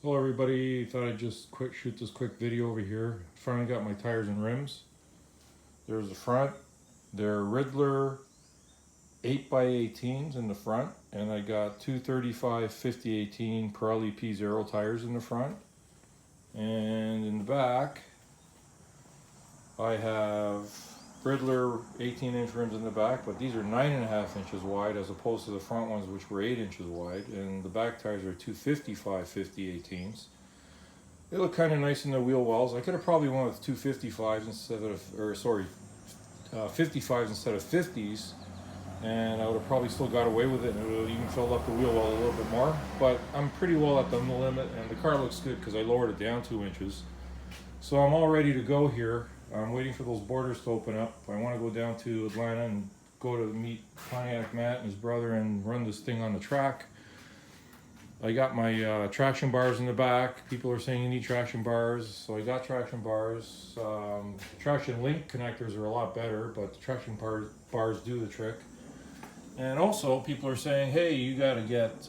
Hello everybody, thought I'd just shoot this quick video over here. Finally got my tires and rims. There's the front. They're Ridler 8x18s in the front, and I got two 35 50/18 Pirelli PZero tires in the front. And in the back, I have Ridler 18-inch rims in the back, but these are 9.5 inches wide as opposed to the front ones, which were 8 inches wide. And the back tires are two 55 50/18s. They look kind of nice in the wheel wells. I could have probably went with two 55s instead of, 55s instead of 50s, and I would have probably still got away with it, and it would have even filled up the wheel well a little bit more. But I'm pretty well at the limit, and the car looks good because I lowered it down 2 inches. So I'm all ready to go here. I'm waiting for those borders to open up. I want to go down to Atlanta and go to meet Pontiac Matt and his brother and run this thing on the track. I got my traction bars in the back. People are saying you need traction bars, so I got traction bars. Traction link connectors are a lot better, but the traction bars do the trick. And also, people are saying, hey, you got to get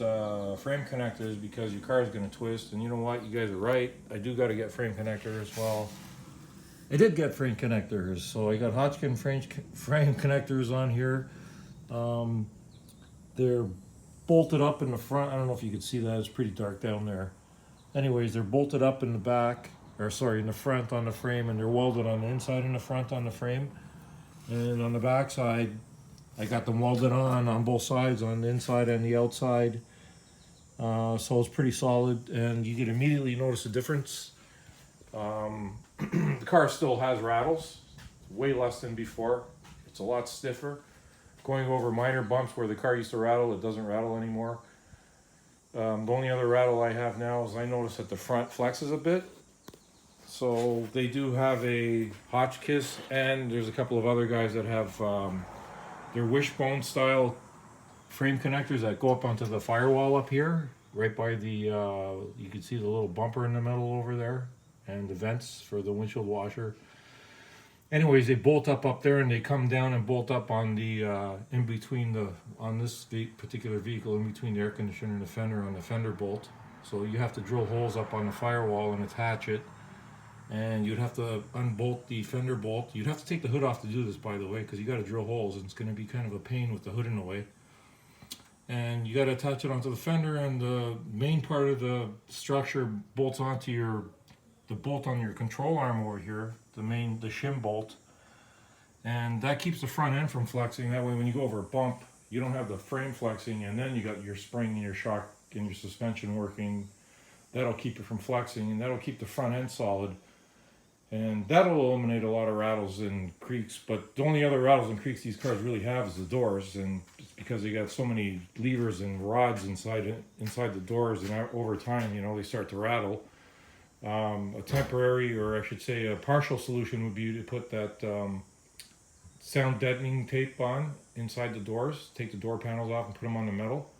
frame connectors because your car is going to twist. And you know what? You guys are right. I do got to get frame connectors. Well, I did get frame connectors. So I got Hotchkis frame connectors on here. They're bolted up in the front. I don't know if you can see that. It's pretty dark down there. Anyways, they're bolted up in the back, or sorry, in the front on the frame, and they're welded on the inside and the front on the frame. And on the back side, I got them welded on both sides, on the inside and the outside. So it's pretty solid, and you can immediately notice a difference. The car still has rattles, way less than before. It's a lot stiffer. Going over minor bumps where the car used to rattle, it doesn't rattle anymore. The only other rattle I have now is I notice that the front flexes a bit. So they do have a Hotchkis, and there's a couple of other guys that have their wishbone style frame connectors that go up onto the firewall up here, right by the, you can see the little bumper in the middle over there, and the vents for the windshield washer. Anyways, they bolt up there, and they come down and bolt up on the in between the on this particular vehicle, in between the air conditioner and the fender, on the fender bolt. So you have to drill holes up on the firewall and attach it, and you'd have to unbolt the fender bolt. You'd have to take the hood off to do this, by the way, because you got to drill holes, and it's going to be kind of a pain with the hood in the way. And you got to attach it onto the fender, and the main part of the structure bolts onto the bolt on your control arm over here, the shim bolt, and that keeps the front end from flexing. That way when you go over a bump, you don't have the frame flexing, and then you got your spring and your shock and your suspension working. That'll keep it from flexing, and that'll keep the front end solid, and that'll eliminate a lot of rattles and creaks. But the only other rattles and creaks these cars really have is the doors, and it's because they got so many levers and rods inside the doors, and over time, you know, they start to rattle. A temporary, or I should say a partial solution, would be to put that sound deadening tape on inside the doors, take the door panels off and put them on the metal,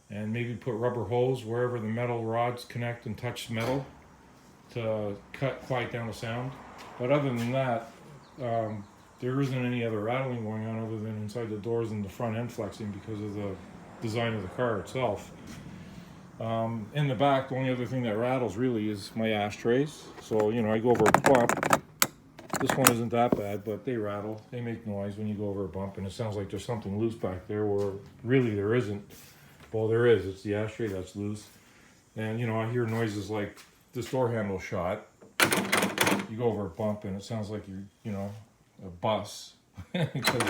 and maybe put rubber hose wherever the metal rods connect and touch metal to quiet down the sound. But other than that, there isn't any other rattling going on other than inside the doors and the front end flexing because of the design of the car itself. In the back, the only other thing that rattles really is my ashtrays. So, you know, I go over a bump. This one isn't that bad, but they rattle. They make noise when you go over a bump, and it sounds like there's something loose back there, where really there isn't. Well, there is. It's the ashtray that's loose. And, you know, I hear noises like this door handle shot. You go over a bump, and it sounds like you're, you know, a bus. Because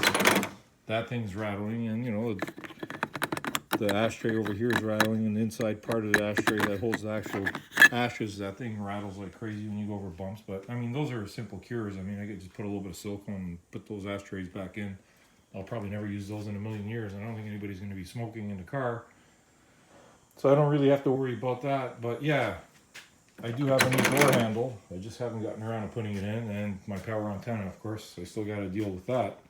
that thing's rattling, and, you know, the ashtray over here is rattling, and the inside part of the ashtray that holds the actual ashes, that thing rattles like crazy when you go over bumps. But I mean, those are simple cures. I mean, I could just put a little bit of silicone and put those ashtrays back in. I'll probably never use those in a million years. I don't think anybody's going to be smoking in the car, so I don't really have to worry about that. But yeah, I do have a new door handle. I just haven't gotten around to putting it in, and my power antenna, of course. I still got to deal with that.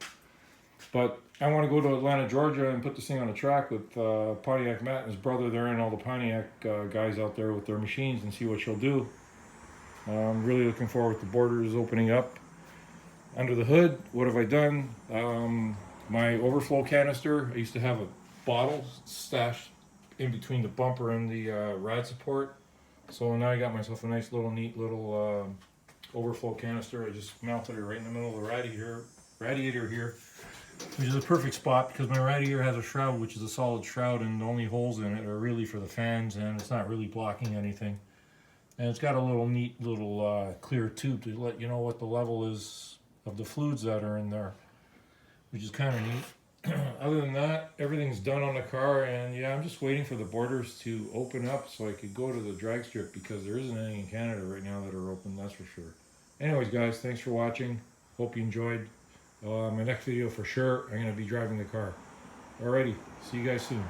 But I want to go to Atlanta, Georgia, and put this thing on the track with Pontiac Matt and his brother there, and all the Pontiac guys out there with their machines, and see what she'll do. I'm really looking forward to the borders opening up. Under the hood, what have I done? My overflow canister, I used to have a bottle stashed in between the bumper and the rad support. So now I got myself a nice little neat little overflow canister. I just mounted it right in the middle of the radiator here, which is a perfect spot because my radiator has a shroud, which is a solid shroud, and the only holes in it are really for the fans, and it's not really blocking anything. And it's got a little neat little clear tube to let you know what the level is of the fluids that are in there, which is kind of neat. Other than that, everything's done on the car, and yeah, I'm just waiting for the borders to open up so I could go to the drag strip, because there isn't any in Canada right now that are open, that's for sure. Anyways, guys, thanks for watching. Hope you enjoyed. My next video for sure, I'm going to be driving the car. Alrighty, see you guys soon.